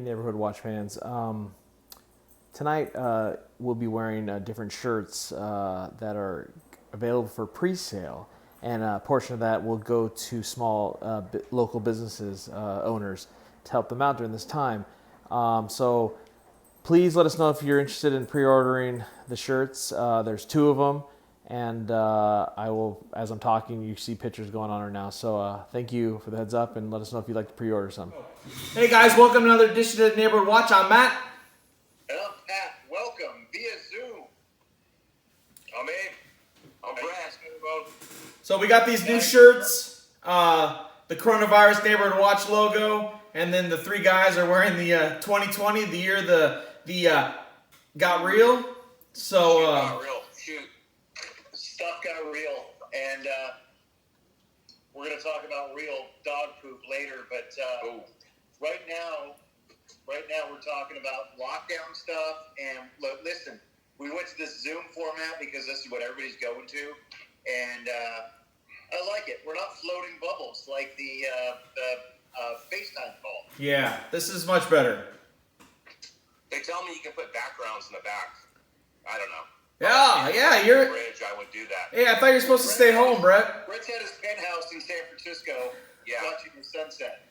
Neighborhood Watch fans. Tonight we'll be wearing different shirts that are available for pre-sale, and a portion of that will go to small local businesses owners to help them out during this time. So please let us know if you're interested in pre-ordering the shirts. There's 2 of them, and I will, as I'm talking, you see pictures going on right now. So thank you for the heads up, and let us know if you'd like to pre-order some. Hey guys, welcome to another edition of the Neighborhood Watch. I'm Matt. And I'm Pat. Welcome via Zoom. I'm Abe. I'm Brad. So we got these new shirts, the Coronavirus Neighborhood Watch logo, and then the 3 guys are wearing the 2020, the year the got real. So got real. Shoot. Stuff got real. And we're going to talk about real dog poop later, but right now we're talking about lockdown stuff. And listen, we went to this Zoom format because this is what everybody's going to, and I like it. We're not floating bubbles like the FaceTime call. Yeah, this is much better. They tell me you can put backgrounds in the back. I don't know. Yeah, you're. Bridge, I would do that. Hey, I thought you were supposed to stay home, Brett. Brett's had his penthouse in San Francisco, watching the sunset.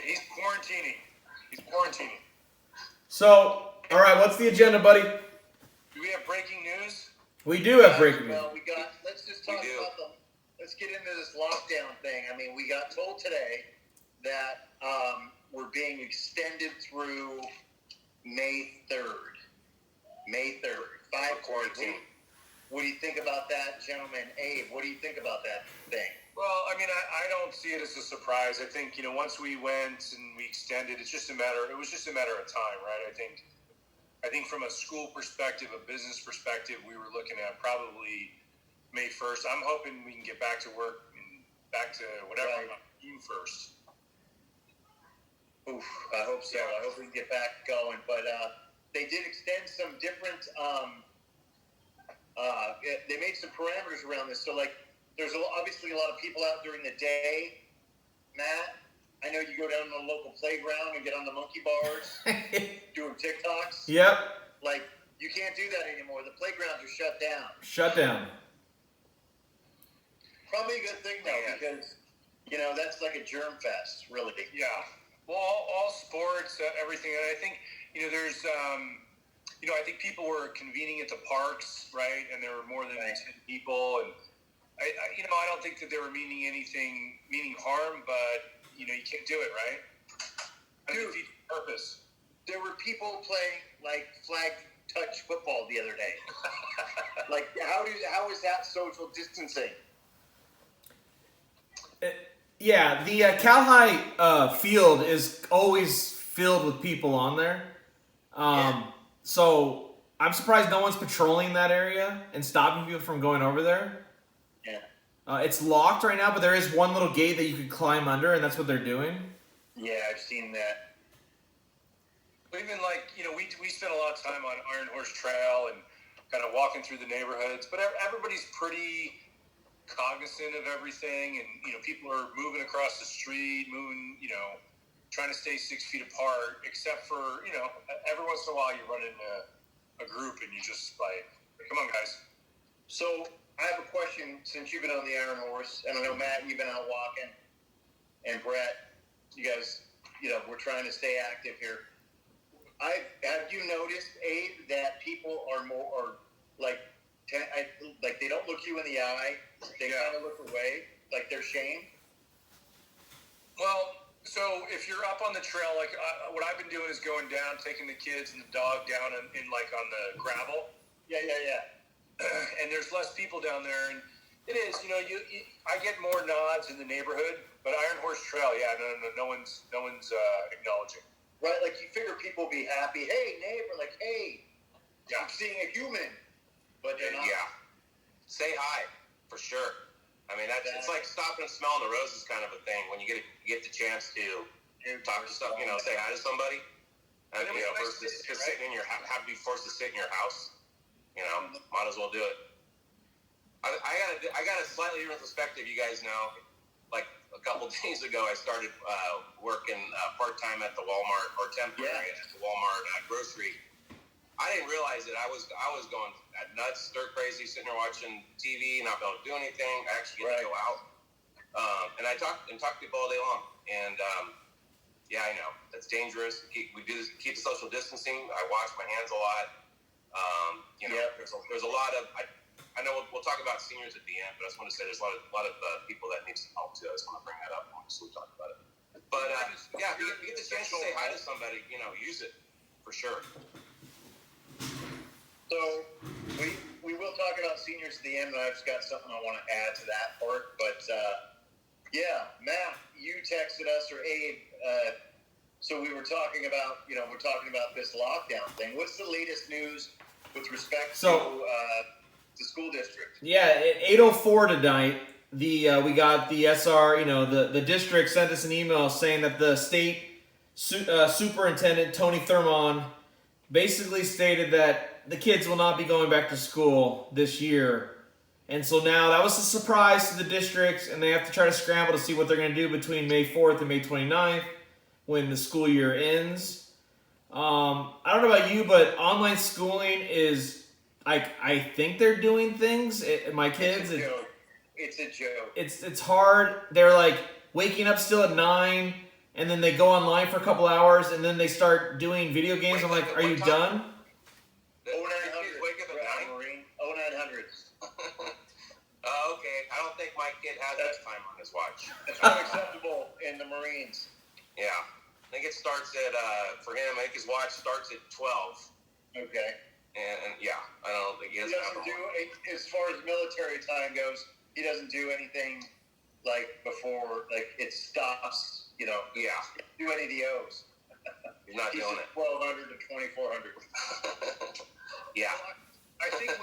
He's quarantining. So, all right, what's the agenda, buddy? Do we have breaking news? We do have breaking news. Well, let's just talk about let's get into this lockdown thing. I mean, we got told today that we're being extended through May 3rd. May 3rd. 5 quarantine. What do you think about that, gentlemen? Abe, what do you think about that thing? Well, I mean, I don't see it as a surprise. I think, once we went and we extended, it was just a matter of time, right? I think from a school perspective, a business perspective, we were looking at probably May 1st. I'm hoping we can get back to work and back to whatever, June 1st. Oof, I hope so. I hope we can get back going. But they did extend some different, they made some parameters around this. So, there's obviously a lot of people out during the day. Matt, I know you go down to the local playground and get on the monkey bars, doing TikToks. Yep. You can't do that anymore. The playgrounds are shut down. Shut down. Probably a good thing, though, because, that's like a germ fest, really. Yeah. Well, all sports, everything. And I think, there's, I think people were convening at the parks, right? And there were more than 10 people. And, I don't think that they were meaning harm, but, you can't do it, right? Dude, purpose. There were people playing, flag touch football the other day. How is that social distancing? Yeah, the Cal High field is always filled with people on there. So I'm surprised no one's patrolling that area and stopping people from going over there. Yeah. It's locked right now, but there is one little gate that you could climb under, and that's what they're doing. Yeah, I've seen that. But even we spent a lot of time on Iron Horse Trail and kind of walking through the neighborhoods, but everybody's pretty cognizant of everything, and people are moving across the street, trying to stay 6 feet apart, except for every once in a while you run into a group and you just come on guys. So I have a question, since you've been on the Iron Horse, and I know Matt, you've been out walking, and Brett, you guys, we're trying to stay active here. Have you noticed, Abe, that people are more they don't look you in the eye, they kind of look away, like they're shamed? Well, so if you're up on the trail, what I've been doing is going down, taking the kids and the dog down in on the gravel. Yeah. And there's less people down there, and it is, I get more nods in the neighborhood, but Iron Horse Trail, no one's acknowledging. Right, you figure people will be happy. Hey, neighbor, hey, I'm seeing a human. But they're not. Yeah. Say hi, for sure. I mean, it's like stopping and smelling the roses kind of a thing when you get the chance to talk to somebody, say hi to somebody. Versus just sitting in have to be forced to sit in your house. Might as well do it. I got a slightly different perspective, you guys know. a couple days ago, I started working part-time at the Walmart, or temporary at the Walmart grocery. I didn't realize it. I was going nuts, stir crazy, sitting there watching TV, not being able to do anything. I actually get to go out, and I talk to people all day long. And yeah, I know that's dangerous. We do this, keep the social distancing. I wash my hands a lot. There's a lot of. I know we'll talk about seniors at the end, but I just want to say there's a lot of people that need some help too. I just want to bring that up when we talk about it. But yeah, if you get the chance to say hi to somebody, use it for sure. So we will talk about seniors at the end, and I've just got something I want to add to that part. But yeah, Matt, you texted us, or Abe. So we were talking about, we're talking about this lockdown thing. What's the latest news with respect to the school district? Yeah, at 8:04 tonight, we got the SR. The district sent us an email saying that the state superintendent Tony Thurmond basically stated that the kids will not be going back to school this year. And so now that was a surprise to the districts, and they have to try to scramble to see what they're going to do between May 4th and May 29th when the school year ends. I don't know about you, but online schooling is, I think they're doing things. My kids, it's a joke. It's hard. They're like waking up still at 9, and then they go online for a couple hours, and then they start doing video games. I'm like, are you done? 0900. Wake up at 9? Marine. 0900. Okay. I don't think my kid has that time on his watch. It's not acceptable in the Marines. Yeah. I think it starts at, for him, I think his watch starts at 12. Okay. And yeah, I don't think he has doesn't do, as far as military time goes, he doesn't do anything like before, like it stops, Yeah. Do any of the O's. He's not doing it. 1200 to 2400. Yeah. I think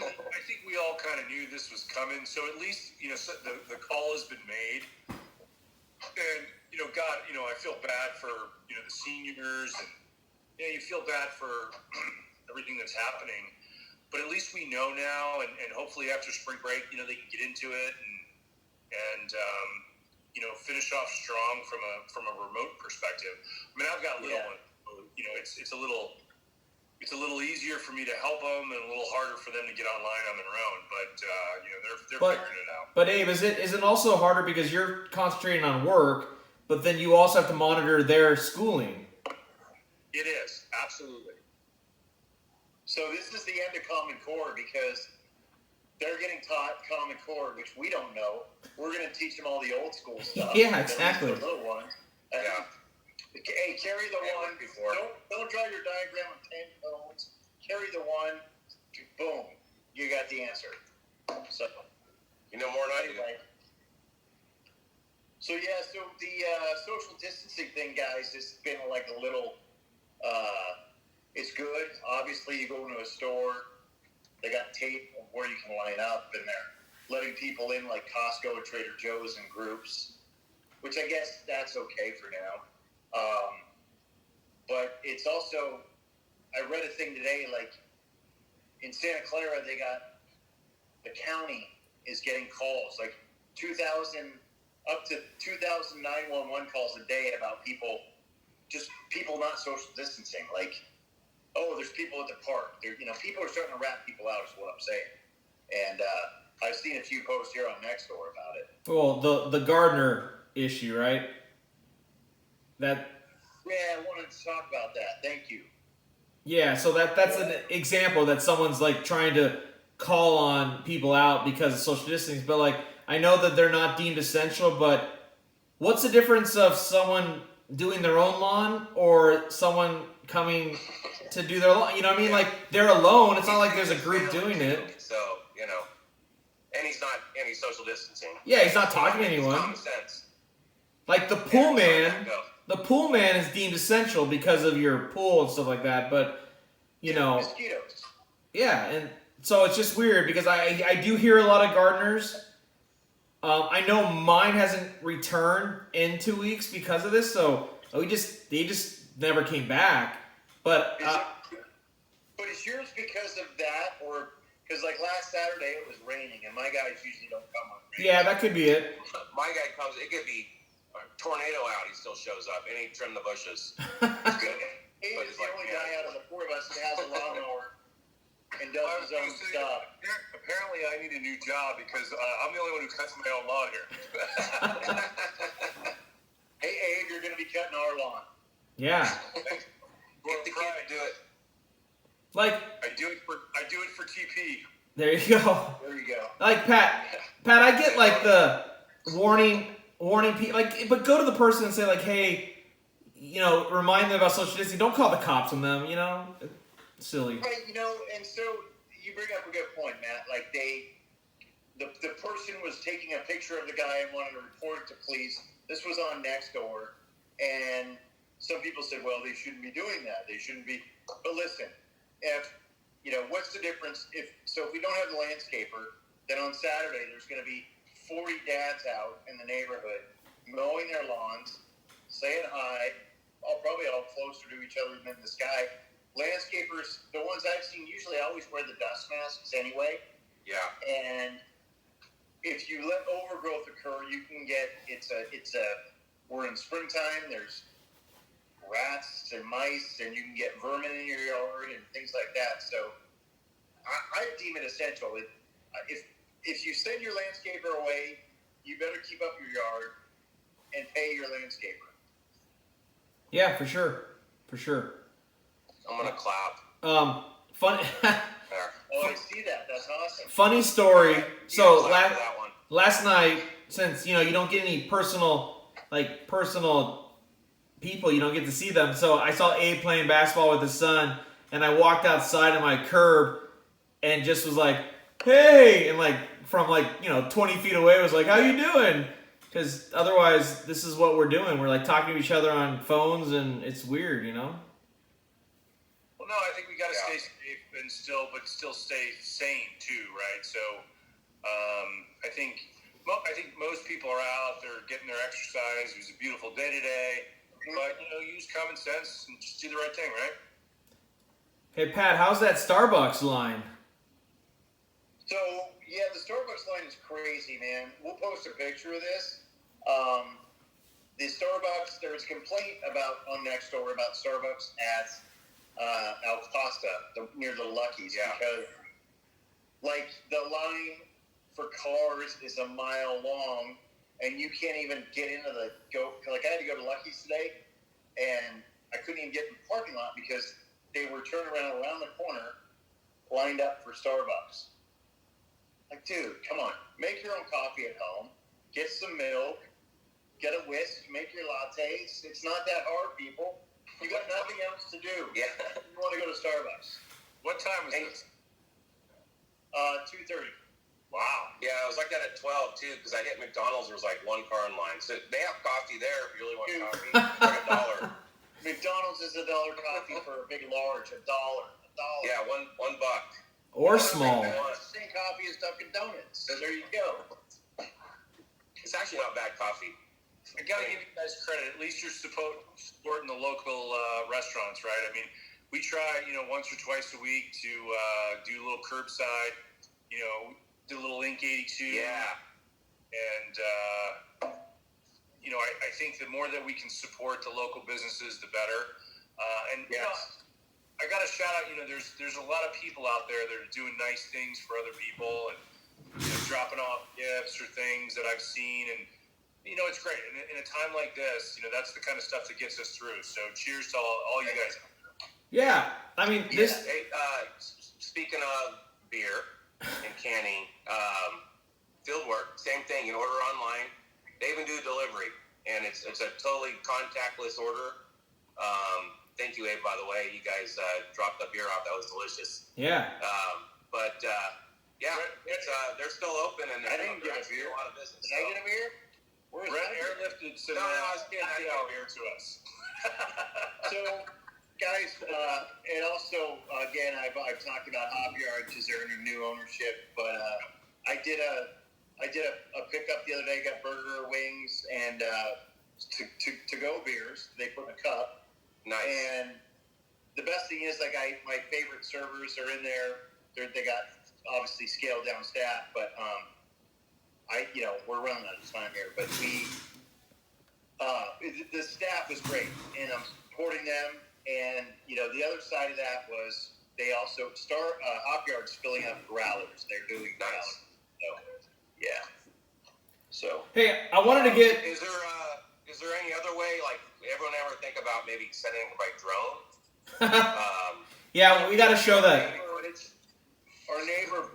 we all kind of knew this was coming. So at least the call has been made, and God, I feel bad for the seniors, and you feel bad for everything that's happening. But at least we know now, and hopefully after spring break, they can get into it and finish off strong from a remote perspective. I mean, I've got little ones. It's a little easier for me to help them, and a little harder for them to get online on their own. But they're figuring it out. But Abe, is it also harder because you're concentrating on work, but then you also have to monitor their schooling? It is, absolutely. So this is the end of Common Core, because they're getting taught Common Core, which we don't know. We're going to teach them all the old school stuff. Yeah, exactly. The little ones. Yeah. Hey, carry the one. Don't draw your diagram of 10 cones. Carry the one. Boom. You got the answer. So, You know more than I do. So the social distancing thing, guys, has been like a little. It's good. Obviously, you go into a store, they got tape of where you can line up, and they're letting people in like Costco and Trader Joe's in groups, which I guess that's okay for now. But it's also, I read a thing today, like in Santa Clara, the county is getting calls, like 2,000, up to 2,000 911 calls a day about people not social distancing. Like, oh, there's people at the park. People are starting to rat people out, is what I'm saying. And I've seen a few posts here on Nextdoor about it. Well, the Gardner issue, right? Yeah, I wanted to talk about that. Thank you. Yeah, so that's an example that someone's like trying to call on people out because of social distancing. But like, I know that they're not deemed essential, but what's the difference of someone doing their own lawn or someone coming to do their lawn? You know what I mean? Like, they're alone. It's not like there's a group doing it. So, and he's not any social distancing. Yeah, he's not talking to anyone. Common sense. Like the pool man. The pool man is deemed essential because of your pool and stuff like that, but, Mosquitoes. Yeah, and so it's just weird because I do hear a lot of gardeners. I know mine hasn't returned in 2 weeks because of this, so they just never came back. But But is yours because of that, or because like last Saturday it was raining, and my guys usually don't come on rain. Yeah, that could be it. My guy comes. It could be tornado out, he still shows up and he trimmed the bushes. It's good. He is the only guy out of the 4 of us that has a lawnmower and does his own stuff. Apparently, I need a new job because I'm the only one who cuts my own lawn here. Hey, Abe, you're going to be cutting our lawn. Yeah. Get the kid to do it. Like, I do it for TP. there you go. There you go. Like Pat, I get like the warning people, like, but go to the person and say like, hey, remind them about social distancing. Don't call the cops on them. Silly. Right, and so you bring up a good point, Matt. Like the person was taking a picture of the guy and wanted to report it to police. This was on Nextdoor, and some people said, well, they shouldn't be doing that. They shouldn't be. But listen, if what's the difference? If we don't have the landscaper, then on Saturday there's going to be 40 dads out in the neighborhood mowing their lawns, saying hi, probably all closer to each other than this guy. Landscapers, the ones I've seen, usually always wear the dust masks anyway. Yeah. And if you let overgrowth occur, you can get we're in springtime. There's rats and mice, and you can get vermin in your yard and things like that. So I deem it essential. If you send your landscaper away, you better keep up your yard and pay your landscaper. Yeah, for sure. I'm gonna clap. Fun. Oh, I see that. That's awesome. Funny story. So Clap for that one. last night, since you don't get any personal people, you don't get to see them. So I saw Abe playing basketball with his son, and I walked outside on my curb, and just was like, "Hey!" and from 20 feet away, was like, "How you doing?" Because otherwise, this is what we're doing. We're like talking to each other on phones, and it's weird, Well, no, I think we got to stay safe and still stay sane too, right? So, I think most people are out. They're getting their exercise. It was a beautiful day today, but use common sense and just do the right thing, right? Hey Pat, how's that Starbucks line? So, yeah, the Starbucks line is crazy, man. We'll post a picture of this. The Starbucks, there was a complaint on Nextdoor about Starbucks at Al Costa, near the Lucky's, because, the line for cars is a mile long, and you can't even get into I had to go to Lucky's today, and I couldn't even get in the parking lot because they were turning around the corner, lined up for Starbucks. Like, dude, come on. Make your own coffee at home. Get some milk. Get a whisk. Make your lattes. It's not that hard, people. You got nothing else to do. Yeah. You want to go to Starbucks. What time was this? 2:30. Wow. Yeah, it was like that at 12 too, because I hit McDonald's. There was like one car in line. So they have coffee there if you really want coffee. It's like $1. McDonald's is $1 coffee for a big large. $1. Yeah, $1. Or small. It's the same coffee as Dunkin' Donuts. So there you go. It's actually not bad coffee. I gotta give you guys credit. At least you're supporting the local restaurants, right? I mean, we try, once or twice a week to do a little curbside. Do a little Link 82. Yeah. And I think the more that we can support the local businesses, the better. I got to shout out. There's a lot of people out there that are doing nice things for other people and dropping off gifts or things that I've seen, and it's great. In a time like this, that's the kind of stuff that gets us through. So cheers to all you guys out there. Yeah, I mean this. Hey, speaking of beer and canning, field work, same thing. You order online. They even do delivery, and it's a totally contactless order. Thank you, Abe, by the way. You guys dropped the beer off. That was delicious. Yeah. They're still open, and I didn't get a beer. A lot of business. Did I get a beer? Brett airlifted some I was kidding. I happy got hour a beer. to us. So, guys, and also, again, I've talked about Hop Yard because they're under new ownership, but I did a pickup the other day, got burger, wings, and to-go beers. They put in a cup. Nice. And the best thing is, my favorite servers are in there. They got obviously scaled down staff, but we're running out of time here. But The staff was great, and I'm supporting them. And the other side of that was they also Hop Yard's filling up growlers. They're doing growlers. So, yeah. So. Hey, I wanted to get. Is there any other way? Like everyone ever think about maybe sending it by drone? Yeah, we got to show that. Our neighbor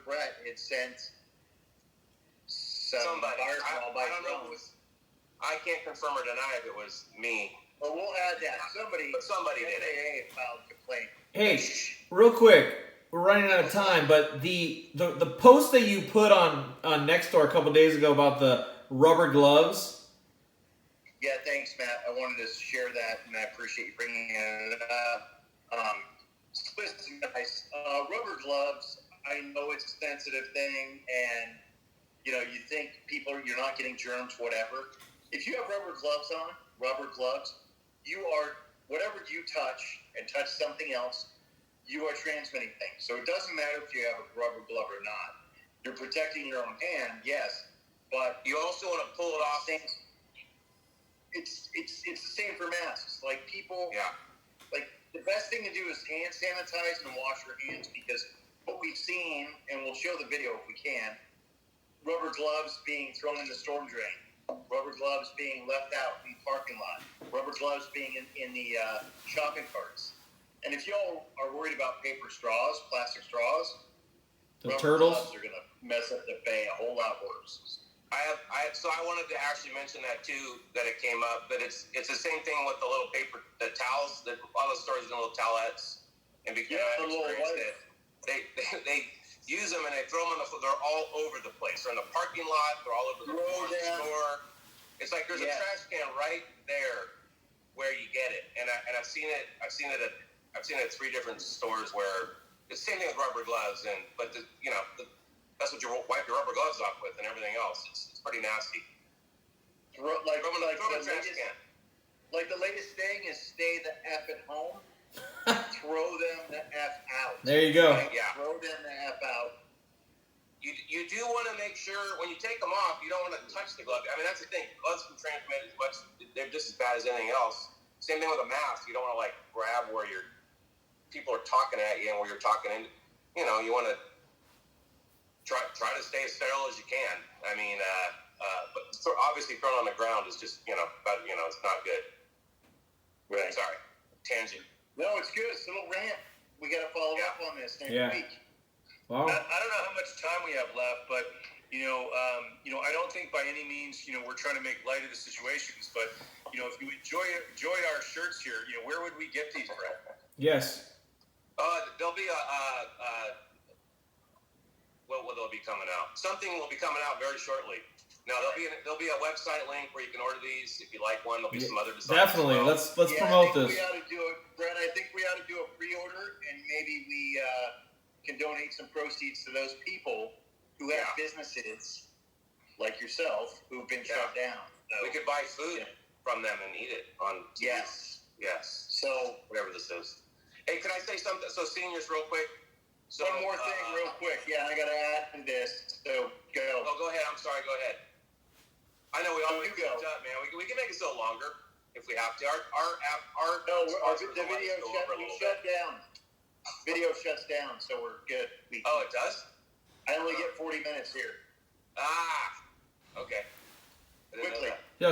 Brett had sent some fire call by I don't know if it was. I can't confirm or deny if it was me. Well, we'll add that. Somebody did it. Filed a complaint. Hey, real quick, we're running out of time, but the post that you put on Nextdoor a couple days ago about the rubber gloves. Yeah, thanks, Matt. I wanted to share that, and I appreciate you bringing it up. Listen, guys, rubber gloves, I know it's a sensitive thing, and, you think you're not getting germs, whatever. If you have rubber gloves, you are, whatever you touch and touch something else, you are transmitting things. So it doesn't matter if you have a rubber glove or not. You're protecting your own hand, yes, but you also want to pull it off. It's the same for masks. Like people, yeah. Like the best thing to do is hand sanitize and wash your hands, because what we've seen, and we'll show the video if we can, rubber gloves being thrown in the storm drain, rubber gloves being left out in the parking lot, rubber gloves being in the shopping carts. And if y'all are worried about paper straws, plastic straws, the rubber turtles gloves are going to mess up the bay a whole lot worse. So I wanted to actually mention that too, that it came up, that it's the same thing with the little the towels, that all the stores in little towelettes, and because I've experienced it, they use them and they throw them on the floor. They're all over the place. They're in the parking lot. They're all over the floor of the store. It's like there's a trash can right there where you get it, and I've seen it. I've seen it at 3 different stores where it's the same thing with rubber gloves, but that's what you wipe your rubber gloves off with and everything else. It's pretty nasty. Like the latest thing is stay the F at home. Throw them the F out. There you go. Yeah. Throw them the F out. You do want to make sure when you take them off, you don't want to touch the glove. I mean, that's the thing. Gloves can transmit as much. They're just as bad as anything else. Same thing with a mask. You don't want to grab where people are talking at you and where you're talking in. You want to try to stay as sterile as you can. I mean, but obviously thrown on the ground is just, it's not good. Right. Sorry. Tangent. No, it's good. It's a little rant. We got to follow up on this next week. Wow. I don't know how much time we have left, but I don't think by any means we're trying to make light of the situations. But if you enjoy our shirts here, where would we get these, Brett? Yes. There'll be what will be coming out? Something will be coming out very shortly. Now there'll be a website link where you can order these if you like one. There'll be some other designs. Definitely. Well. Let's promote this. We ought to do it, Brett. I think we ought to do a pre-order, and maybe we can donate some proceeds to those people who have businesses like yourself who've been shut down. So, we could buy food from them and eat it on TV. Yes. So whatever this is. Hey, can I say something? So seniors, real quick. So, one more thing, real quick. Yeah, I got to add this. So go. Oh, go ahead. I'm sorry. Go ahead. I know we always go up, man. We can make it still longer if we have to. The video shut down. Video shuts down, so we're good. It does? I only get 40 minutes here. Okay.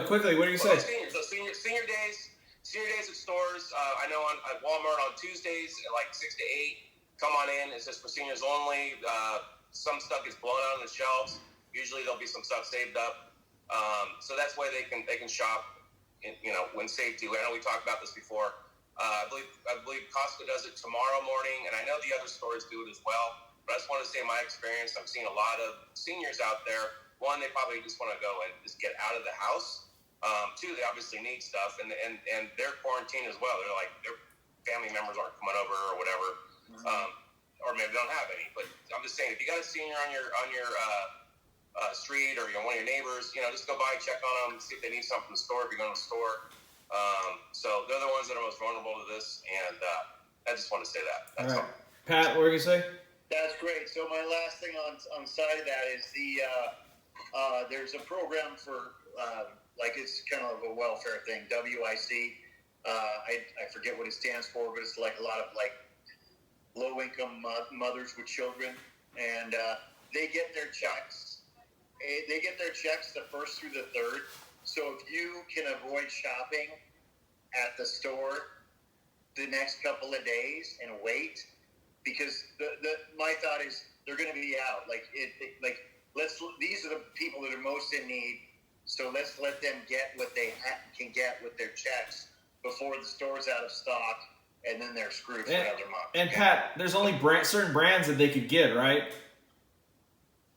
Quickly. What do you say? Senior days at stores. I know at Walmart on Tuesdays at 6 to 8. Come on in. It's just for seniors only. Some stuff gets blown out on the shelves. Usually there'll be some stuff saved up. So that's why they can shop, when safety. I know we talked about this before. I believe Costco does it tomorrow morning, and I know the other stores do it as well. But I just want to say my experience. I'm seeing a lot of seniors out there. One, they probably just want to go and just get out of the house. Two, they obviously need stuff, and they're quarantined as well. They're their family members aren't coming over or whatever, or maybe they don't have any. But I'm just saying, if you got a senior on your street or one of your neighbors, just go by, check on them, see if they need something from the store. If you're going to the store, so they're the ones that are most vulnerable to this, and I just want to say that. That's all. Pat, what were you gonna say? That's great. So my last thing on side of that is there's a program for like it's kind of a welfare thing. WIC. I forget what it stands for, but it's like a lot of like low-income mothers with children, and they get their checks. They get their checks the 1st through the 3rd. So if you can avoid shopping at the store the next couple of days and wait, because my thought is they're going to be out. These are the people that are most in need. So let's let them get what they can get with their checks before the store's out of stock, and then they're screwed for another month. And Pat, there's only certain brands that they could get, right?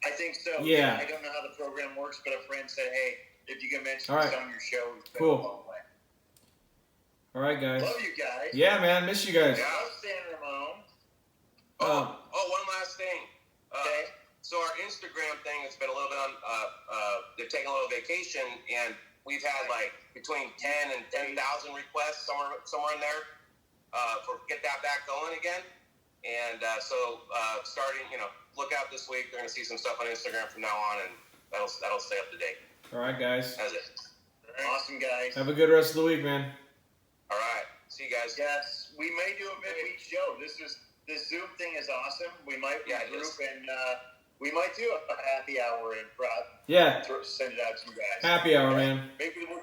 I think so. Yeah. I don't know how the program works, but a friend said, "Hey, if you can mention All this right. on your show, it's been Cool. a long way." All right, guys. Love you guys. Yeah, man, miss you guys. Yeah. Love San Ramon. One last thing. Okay. So our Instagram thing has been a little bit on. They're taking a little vacation, and we've had like between 10 and 10,000 requests somewhere in there for get that back going again. And starting, look out this week. They're going to see some stuff on Instagram from now on, and that'll stay up to date. All right, guys. That's it. Awesome, guys. Have a good rest of the week, man. All right. See you guys. Yes, we may do a midweek show. This Zoom thing is awesome. We might regroup and we might do a happy hour and Yeah. send it out to you guys. Happy hour, man. Maybe we'll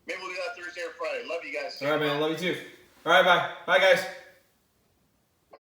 do that Thursday or Friday. Love you guys. All right, man. Love you too. All right, bye. Bye, guys.